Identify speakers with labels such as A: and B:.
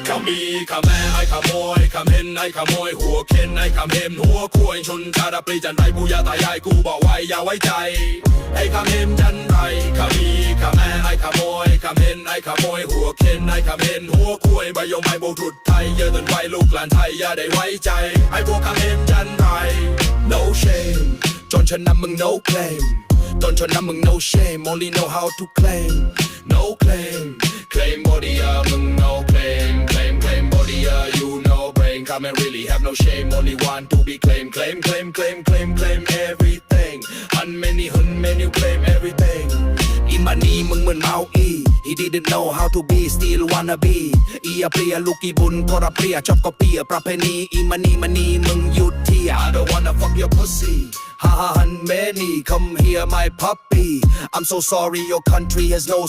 A: ขมีขแม่ไอ้ขโมยขเห็นไอ้ขโมยหัวเข็นไอ้ขเห็นหัวคุยชนชาดาปรีจันไรปู่ย่าตายายกูบอกไว้อย่าไว้ใจไอ้ขเห็นจันไรขมีขแม่ไอ้ขโมยขเห็นไอ้ขโมยหัวเข็นไอ้ขเห็นหัวคุยใบยงใบโบกรุดไทยเยอะจนไว้ลูกหลานไทยอย่าได้ไว้ใจไอ้พวกขเห็นจันไร no shame จนฉันนำมึง no claim จนฉันนำมึง no shame only know how to claim no claim claim bodyมึง no claim claim claim body you no brain come and really have no shame only want to be claim claim claim claim claim claim everything hun many claim everything อีมันนี่มึงเหมือนเมาอี he didn't know how to be still wanna be อีเปรียลูกอีบุญก็รับเปรียชอบก็เปียประเพณีอีมันนี่มึงหยุดเที่ย I don't wanna fuck your pussy ha ha hun many come here my puppy I'm so sorry your country has no